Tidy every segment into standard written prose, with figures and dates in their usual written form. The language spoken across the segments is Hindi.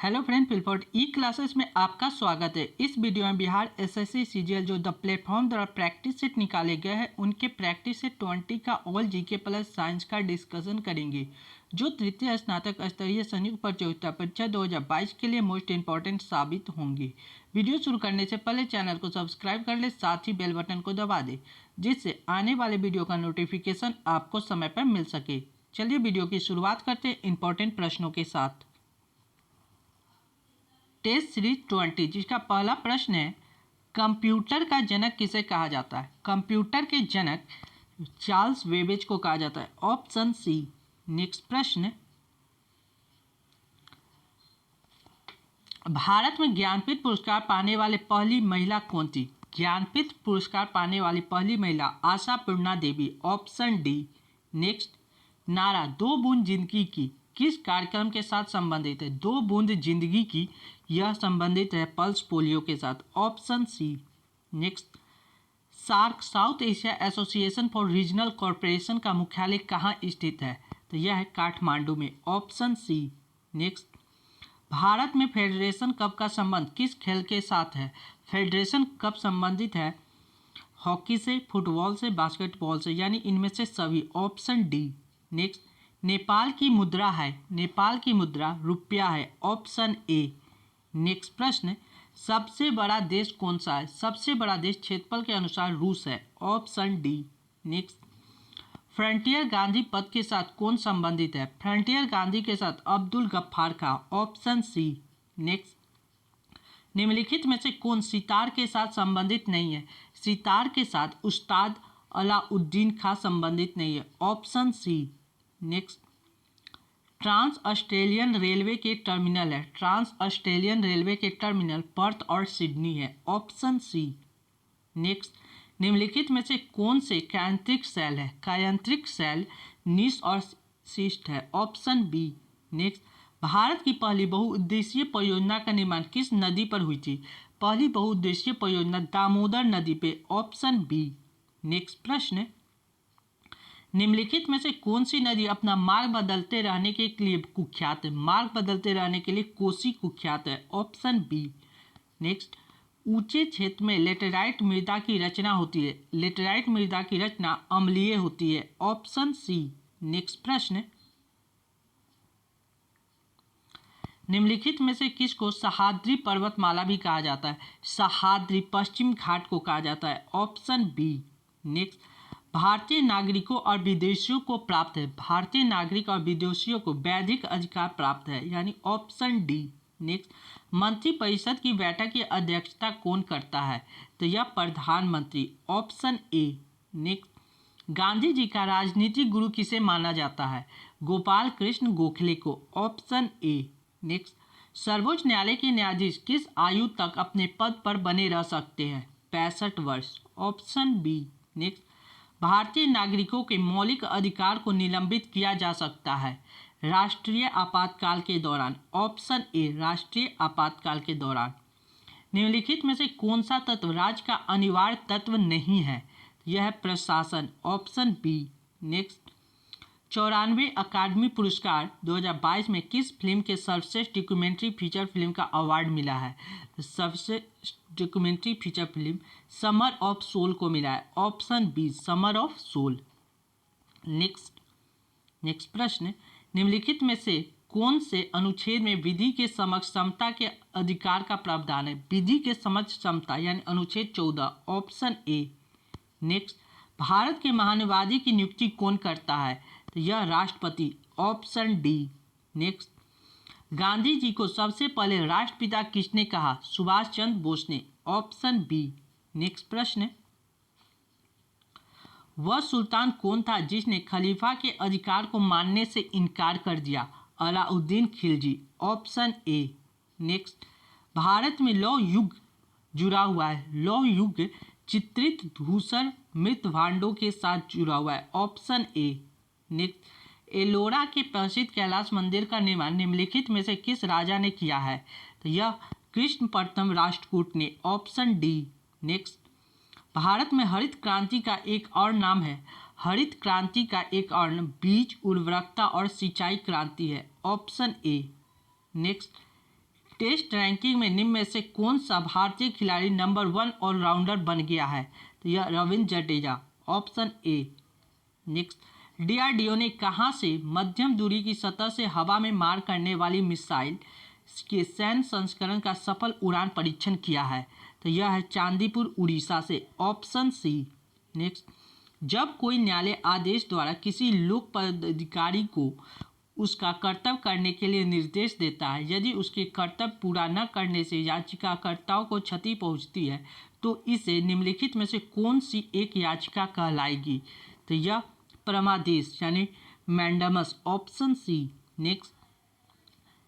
हेलो फ्रेंड, फिलपोर्ट ई क्लासेस में आपका स्वागत है। इस वीडियो में बिहार एसएससी सीजीएल जो द प्लेटफॉर्म द्वारा प्रैक्टिस सेट निकाले गए हैं उनके प्रैक्टिस सेट 20 का ऑल जीके प्लस साइंस का डिस्कशन करेंगे, जो तृतीय स्नातक स्तरीय संयुक्त प्रतियोगिता परीक्षा 2022 के लिए मोस्ट इंपॉर्टेंट साबित होंगे। वीडियो शुरू करने से पहले चैनल को सब्सक्राइब कर ले, साथ ही बेल बटन को दबा दे, जिससे आने वाले वीडियो का नोटिफिकेशन आपको समय पर मिल सके। चलिए वीडियो की शुरुआत करते हैं इंपॉर्टेंट प्रश्नों के साथ। टेस्ट सीरीज 20 जिसका पहला प्रश्न है, कंप्यूटर का जनक किसे कहा जाता है? कंप्यूटर के जनक चार्ल्स बेबेज को कहा जाता है, ऑप्शन सी। नेक्स्ट प्रश्न, भारत में ज्ञानपीठ पुरस्कार पाने वाले पहली महिला कौन थी? ज्ञानपीठ पुरस्कार पाने वाली पहली महिला आशापूर्णा देवी, ऑप्शन डी। नेक्स्ट, नारा दो बूंद जिंदगी की किस कार्यक्रम के साथ संबंधित है? दो बूंद जिंदगी की यह संबंधित है पल्स पोलियो के साथ, option C. Next, SAARC South Asia Association for Regional Corporation का मुख्यालय कहाँ स्थित है? तो यह है काठमांडू में, ऑप्शन सी। नेक्स्ट, भारत में फेडरेशन कप का संबंध किस खेल के साथ है? फेडरेशन कप संबंधित है हॉकी से, फुटबॉल से, बास्केटबॉल से, यानी इनमें से सभी, ऑप्शन डी। नेक्स्ट, नेपाल की मुद्रा है, नेपाल की मुद्रा रुपया है, ऑप्शन ए। नेक्स्ट प्रश्न, सबसे बड़ा देश कौन सा है? सबसे बड़ा देश क्षेत्रफल के अनुसार रूस है, option D. Next, frontier Gandhi पद के साथ कौन संबंधित है? फ्रंटियर गांधी के साथ अब्दुल गफ्फार खां, ऑप्शन सी। नेक्स्ट, निम्नलिखित में से कौन सितार के साथ संबंधित नहीं है? सितार के साथ उस्ताद अलाउद्दीन खां संबंधित नहीं है, option C. Next, trans Australian railway के टर्मिनल है, ट्रांस ऑस्ट्रेलियन रेलवे के टर्मिनल पर्थ और सिडनी है, ऑप्शन सी। नेक्स्ट, निम्नलिखित में से कौन से कायांत्रिक सेल है? कायांत्रिक सेल नीस और सिस्ट है, ऑप्शन बी। नेक्स्ट, भारत की पहली बहुउद्देशीय परियोजना का निर्माण किस नदी पर हुई थी? पहली बहुउद्देशीय परियोजना दामोदर नदी पे, ऑप्शन बी। नेक्स्ट प्रश्न, निम्नलिखित में से कौन सी नदी अपना मार्ग बदलते रहने के लिए कुख्यात है? मार्ग बदलते रहने के लिए कोसी कुख्यात है, ऑप्शन बी। नेक्स्ट, ऊंचे क्षेत्र में लेटेराइट मृदा की रचना होती है, लेटेराइट मृदा की रचना अम्लीय होती है, ऑप्शन सी। नेक्स्ट प्रश्न, निम्नलिखित में से किसको सह्याद्री पर्वतमाला भी कहा जाता है? सह्याद्री पश्चिम घाट को कहा जाता है, ऑप्शन बी। नेक्स्ट, भारतीय नागरिकों और विदेशियों को प्राप्त है, भारतीय नागरिक और विदेशियों को वैधिक अधिकार प्राप्त है, यानी ऑप्शन डी। नेक्स्ट, मंत्रिपरिषद की बैठक की अध्यक्षता कौन करता है? तो यह प्रधानमंत्री, option A. Next, Gandhi ji का राजनीतिक गुरु किसे माना जाता है? गोपाल कृष्ण गोखले को, ऑप्शन ए। नेक्स्ट, सर्वोच्च न्यायालय के न्यायाधीश किस आयु तक अपने पद पर बने रह सकते हैं? 65 वर्ष, ऑप्शन बी। नेक्स्ट, भारतीय नागरिकों के मौलिक अधिकार को निलंबित किया जा सकता है राष्ट्रीय आपातकाल के दौरान, ऑप्शन ए। राष्ट्रीय आपातकाल के दौरान। निम्नलिखित में से कौन सा तत्व राज्य का अनिवार्य तत्व नहीं है? यह है प्रशासन, ऑप्शन बी। नेक्स्ट, 94 अकादमी पुरस्कार 2022 में किस फिल्म के सर्वश्रेष्ठ डॉक्यूमेंट्री फीचर फिल्म का अवार्ड मिला है? सर्वश्रेष्ठ documentary feature film Summer of Soul को मिला है, option B, Summer of Soul. Next प्रश्न, निम्नलिखित में से कौन से अनुच्छेद में विधि के समक्ष समता के अधिकार का प्रावधान है? विधि के समक्ष समता यानी अनुच्छेद 14, ऑप्शन ए। नेक्स्ट, भारत के महानुवादी की नियुक्ति कौन करता है? तो यह राष्ट्रपति, option D. Next, Gandhi ji को सबसे पहले राष्ट्रपिता किसने कहा? सुभाष चंद्र बोस ने, ऑप्शन बी। नेक्स्ट प्रश्न, वह सुल्तान कौन था जिसने खलीफा के अधिकार को मानने से इनकार कर दिया? Alauddin Khilji, option A. Next, Bharat में लौह युग जुड़ा हुआ है, लौह युग चित्रित धूसर मृत भांडों के साथ जुड़ा हुआ है, ऑप्शन ए। नेक्स्ट, एलोरा के प्रसिद्ध कैलाश मंदिर का निर्माण निम्नलिखित में से किस राजा ने किया है? तो यह कृष्ण प्रथम राष्ट्रकूट ने, ऑप्शन डी। नेक्स्ट, भारत में हरित क्रांति का एक और नाम है, हरित क्रांति का एक और नाम बीज उर्वरकता और सिंचाई क्रांति है, option A. Next, test ranking में निम्न में से कौन सा भारतीय खिलाड़ी नंबर 1 ऑलराउंडर बन गया है? तो यह Ravindra Jadeja, option A. Next, DRDO ने कहां से मध्यम दूरी की सतह से हवा में मार करने वाली मिसाइल के सैन्य संस्करण का सफल उड़ान परीक्षण किया है? तो यह है चांदीपुर, उड़ीसा से, ऑप्शन सी। नेक्स्ट, जब कोई न्यायालय आदेश द्वारा किसी लोक पदाधिकारी को उसका कर्तव्य करने के लिए निर्देश देता है, यदि उसके कर्तव्य पूरा न करने से याचिकाकर्ताओं को क्षति पहुंचती है, तो इसे निम्नलिखित में से कौन सी एक याचिका कहलाएगी? तो यह परमादेश यानी मैंडमस, ऑप्शन सी। नेक्स्ट,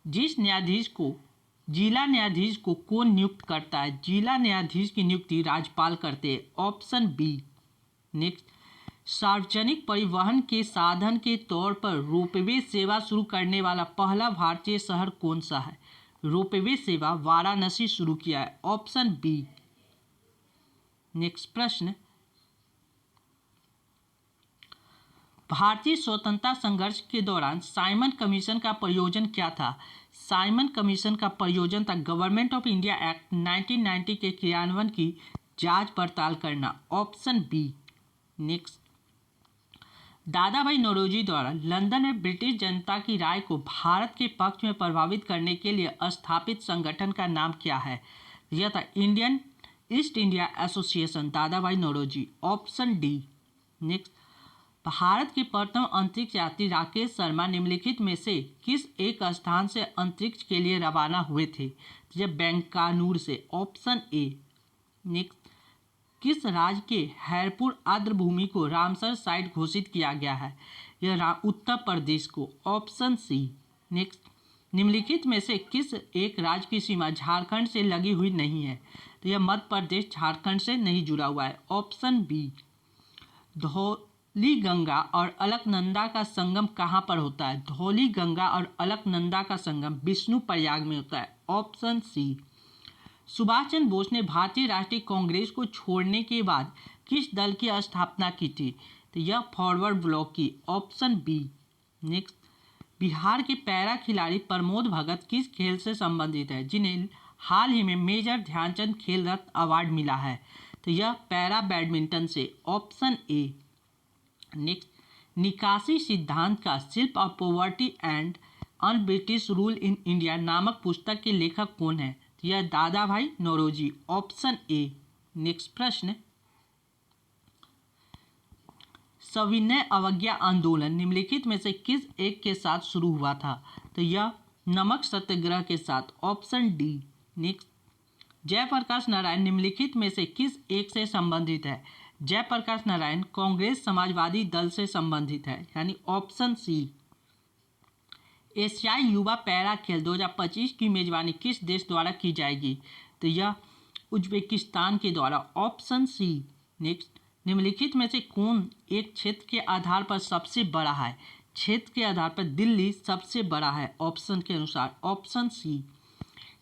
जिस न्यायाधीश को जिला न्यायाधीश को कौन नियुक्त करता है? जिला न्यायाधीश की नियुक्ति राज्यपाल करते हैं, ऑप्शन बी। नेक्स्ट, सार्वजनिक परिवहन के साधन के तौर पर रोपवे सेवा शुरू करने वाला पहला भारतीय शहर कौन सा है? रोपवे सेवा वाराणसी शुरू किया है, ऑप्शन बी। नेक्स्ट प्रश्न, भारतीय स्वतंत्रता संघर्ष के दौरान साइमन कमीशन का प्रयोजन क्या था? साइमन कमीशन का प्रयोजन था गवर्नमेंट ऑफ इंडिया एक्ट 1990 के क्रियान्वयन की जांच पड़ताल करना, ऑप्शन बी। नेक्स्ट, दादा भाई नौरोजी द्वारा लंदन में ब्रिटिश जनता की राय को भारत के पक्ष में प्रभावित करने के लिए स्थापित संगठन का नाम क्या है? यह था Indian east India association, Dada Bhai Naoroji, option D. Next, Bharat के प्रथम अंतरिक्ष यात्री राकेश शर्मा निम्नलिखित में से किस एक स्थान से अंतरिक्ष के लिए रवाना हुए थे? यह बेंकानूर से, ऑप्शन ए। नेक्स्ट, किस राज्य के हैरपुर आर्द्रभूमि को रामसर साइट घोषित किया गया है? यह उत्तर प्रदेश को, ऑप्शन सी। नेक्स्ट, निम्नलिखित में से किस एक राज्य की सीमा झारखंड से लगी हुई नहीं है? तो यह मध्य प्रदेश झारखंड से नहीं जुड़ा हुआ है, ऑप्शन बी। धौली गंगा और अलकनंदा का संगम कहाँ पर होता है? धौली गंगा और अलकनंदा का संगम विष्णु प्रयाग में होता है, ऑप्शन सी। सुभाष चंद्र बोस ने भारतीय राष्ट्रीय कांग्रेस को छोड़ने के बाद किस दल की स्थापना की थी? तो यह फॉरवर्ड ब्लॉक की, ऑप्शन बी। नेक्स्ट, बिहार के पैरा खिलाड़ी प्रमोद भगत किस खेल से संबंधित है, जिन्हें हाल ही में मेजर ध्यानचंद खेल रत्न अवार्ड मिला है? तो यह पैरा बैडमिंटन से, ऑप्शन ए। नेक्स्ट, निकासी सिद्धांत का शिल्प of poverty and un British rule in India नामक पुस्तक के लेखक कौन है? यह दादा Bhai Naoroji, option A. Next प्रश्न, सविनय अवज्ञा आंदोलन निम्नलिखित में से किस एक के साथ शुरू हुआ था? तो यह नमक सत्याग्रह के साथ, option D. Next, Jayaprakash Narayan निम्नलिखित में से किस एक से संबंधित है? जयप्रकाश नारायण कांग्रेस समाजवादी दल से संबंधित है, यानी ऑप्शन सी। एशियाई युवा पैरा खेल 2025 की मेजबानी किस देश द्वारा की जाएगी? तो यह उज्बेकिस्तान के द्वारा, ऑप्शन सी। नेक्स्ट, निम्नलिखित में से कौन एक क्षेत्र के आधार पर सबसे बड़ा है? क्षेत्र के आधार पर दिल्ली सबसे बड़ा है, ऑप्शन के अनुसार, ऑप्शन सी।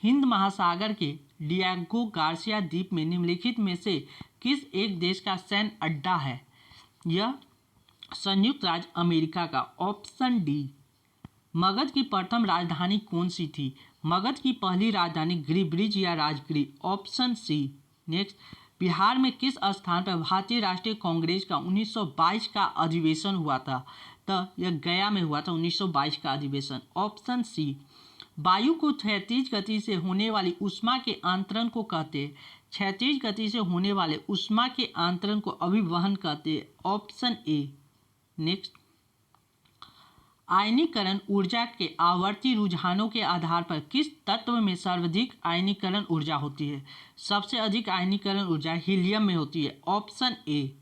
हिंद महासागर के डिएगो गार्सिया द्वीप में निम्नलिखित में से किस एक देश का सैन्य अड्डा है? यह संयुक्त राज्य अमेरिका का, ऑप्शन डी। मगध की प्रथम राजधानी कौन सी थी? मगध की पहली राजधानी गिरिब्रिज या Rajgiri, option C. Next, Bihar में किस स्थान पर भारतीय राष्ट्रीय कांग्रेस का 1922 का अधिवेशन हुआ था? तो यह गया में हुआ था 1922 का अधिवेशन, ऑप्शन सी। वायु को क्षैतिज गति से होने वाली ऊष्मा के आंतरण को कहते हैं, क्षैतिज गति से होने वाले ऊष्मा के आंतरण को अभिवहन कहते हैं, ऑप्शन ए। नेक्स्ट, आयनीकरण ऊर्जा के आवर्ती रुझानों के आधार पर किस तत्व में सर्वाधिक आयनीकरण ऊर्जा होती है? सबसे अधिक आयनीकरण ऊर्जा हीलियम में होती है, ऑप्शन ए।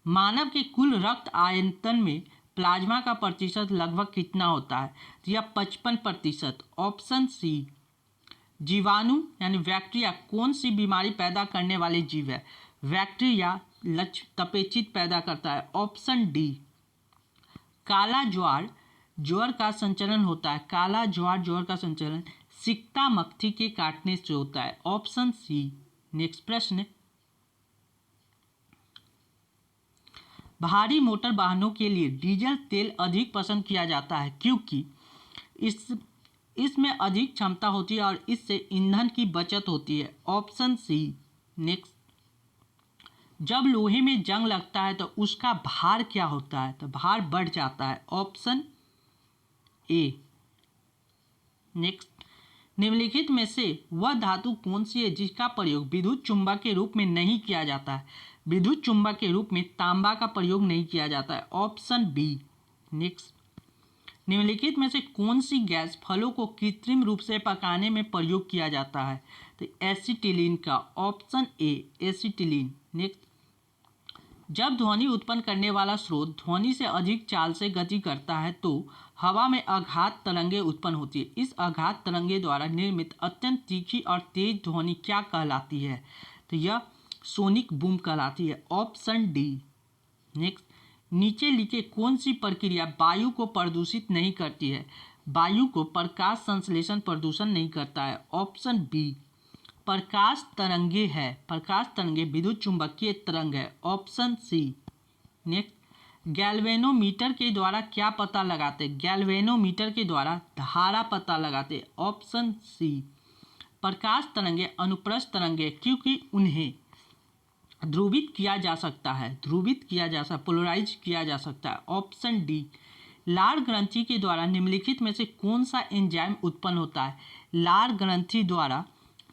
मानव के कुल रक्त आयतन में प्लाज्मा का प्रतिशत लगभग कितना होता है? यह 55%, ऑप्शन सी। जीवाणु यानी बैक्टीरिया कौन सी बीमारी पैदा करने वाले जीव है? बैक्टीरिया तपेचित पैदा करता है, ऑप्शन डी। काला ज्वार ज्वर का संचरण होता है, काला ज्वार ज्वर का संचरण सिक्ता मक्खी के काटने से होता है, ऑप्शन सी। नेक्स्ट प्रश्न, भारी मोटर वाहनों के लिए डीजल तेल अधिक पसंद किया जाता है क्योंकि इसमें अधिक क्षमता होती है और इससे ईंधन की बचत होती है। Option C. नेक्स्ट, जब लोहे में जंग लगता है तो उसका भार क्या होता है? तो भार बढ़ जाता है। Option A. नेक्स्ट, निम्नलिखित में से वह धातु कौन सी है जिसका प्रयोग विद्युत चुंबक के रूप में नहीं किया जाता है? विद्युत चुंबक के रूप में तांबा का प्रयोग नहीं किया जाता है। Option B. नेक्स्ट, निम्नलिखित में से कौन सी गैस फलों को कृत्रिम रूप से पकाने में प्रयोग किया जाता है? तो एसिटिलीन का। Option A, acetylene. नेक्स्ट, जब ध्वनि उत्पन्न करने वाला स्रोत ध्वनि से अधिक चाल से गति करता है तो हवा में आघात तरंगें उत्पन्न होती है। इस आघात तरंगे द्वारा निर्मित अत्यंत तीखी और तेज ध्वनि क्या कहलाती है? तो यह सोनिक बूम कहलाती है। Option D. नेक्स्ट, नीचे लिखे कौन सी प्रक्रिया वायु को प्रदूषित नहीं करती है? वायु को प्रकाश संश्लेषण प्रदूषण नहीं करता है। ऑप्शन बी, प्रकाश तरंगे है। प्रकाश तरंगे विद्युत चुंबकीय तरंग है। Option C. नेक्स्ट, गैल्वेनोमीटर के द्वारा क्या पता लगाते? गैल्वेनोमीटर के द्वारा धारा पता लगाते। ऑप्शन सी, प्रकाश तरंगे अनुप्रस्थ तरंगे क्योंकि उन्हें ध्रुवित किया जा सकता है। पोलराइज किया जा सकता है। ऑप्शन डी, लार ग्रंथि के द्वारा निम्नलिखित में से कौन सा एंजाइम उत्पन्न होता है? लार ग्रंथि द्वारा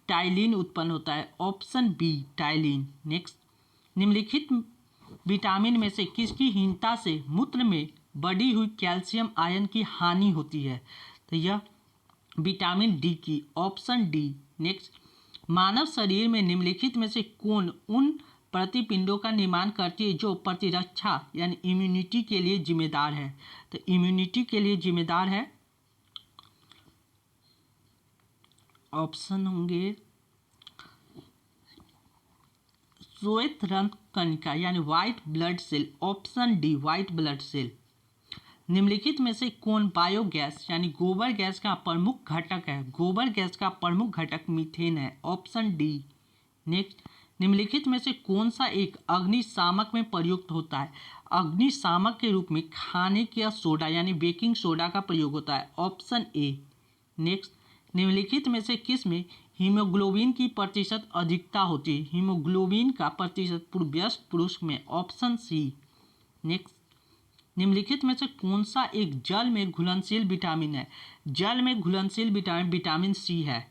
टाइलिन उत्पन्न होता है। Option B, ptyalin. नेक्स्ट, निम्नलिखित विटामिन में से किसकी हीनता से मूत्र में बढ़ी हुई कैल्शियम आयन की हानि होती है? तो यह विटामिन डी की। Option D. नेक्स्ट, मानव शरीर में निम्नलिखित में से कौन उन प्रतिपिंडों का निर्माण करती है जो प्रतिरक्षा यानी इम्यूनिटी के लिए जिम्मेदार है? तो इम्यूनिटी के लिए जिम्मेदार है। ऑप्शन होंगे श्वेत रक्त कणिका यानी white blood cell. Option D, white blood cell. निम्नलिखित में से कौन बायोगैस यानी गोबर गैस का प्रमुख घटक है? गोबर गैस का प्रमुख घटक मीथेन है। Option D. नेक्स्ट, निम्नलिखित में से कौन सा एक अग्निशामक में प्रयुक्त होता है? अग्निशामक के रूप में खाने का सोडा यानी बेकिंग सोडा का प्रयोग होता है। Option A. नेक्स्ट, निम्नलिखित में से किस में हीमोग्लोबिन की प्रतिशत अधिकता होती है? हीमोग्लोबिन का प्रतिशत वयस्क पुरुष में। Option C. नेक्स्ट, निम्नलिखित में से कौन सा एक जल में घुलनशील विटामिन है? जल में घुलनशील विटामिन विटामिन सी है।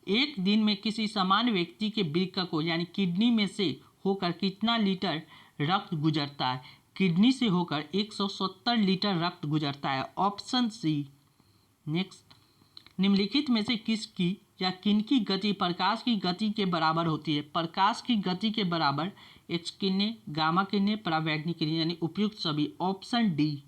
एक दिन में किसी सामान्य व्यक्ति के वृक्क को यानी किडनी में से होकर कितना लीटर रक्त गुजरता है? किडनी से होकर 170 लीटर रक्त गुजरता है। Option C. नेक्स्ट, निम्नलिखित में से किसकी या किनकी गति प्रकाश की गति के बराबर होती है? प्रकाश की गति के बराबर एक्स किरणें, गामा किरणें, परावैंगनिक किरणें यानी उपयुक्त सभी। Option D.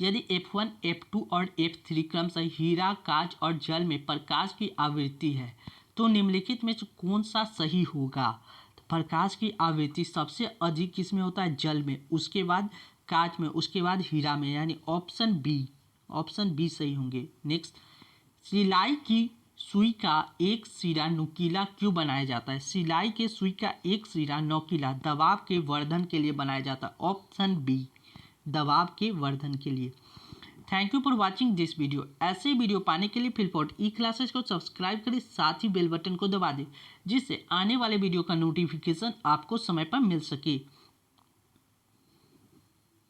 यदि F1, F2 और F3 क्रमशः हीरा, कांच और जल में प्रकाश की आवृत्ति है तो निम्नलिखित में से कौन सा सही होगा? तो प्रकाश की आवृत्ति सबसे अधिक किसमें होता है? जल में, उसके बाद कांच में, उसके बाद हीरा में, यानी ऑप्शन बी। ऑप्शन बी सही होंगे। नेक्स्ट, सिलाई की सुई का एक सिरा नुकीला क्यों बनाया जाता है? सिलाई के सुई का एक सिरा नुकीला दबाव के वर्धन के लिए बनाया जाता है। ऑप्शन बी, दबाव के वर्धन के लिए। Thank you for watching this video. ऐसे वीडियो पाने के लिए फिलपोर्ट ई क्लासेस को सब्सक्राइब करें, साथ ही बेल बटन को दबा दें जिससे आने वाले वीडियो का नोटिफिकेशन आपको समय पर मिल सके।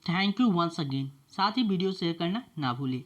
Thank you once again. साथ ही वीडियो शेयर करना ना भूलें।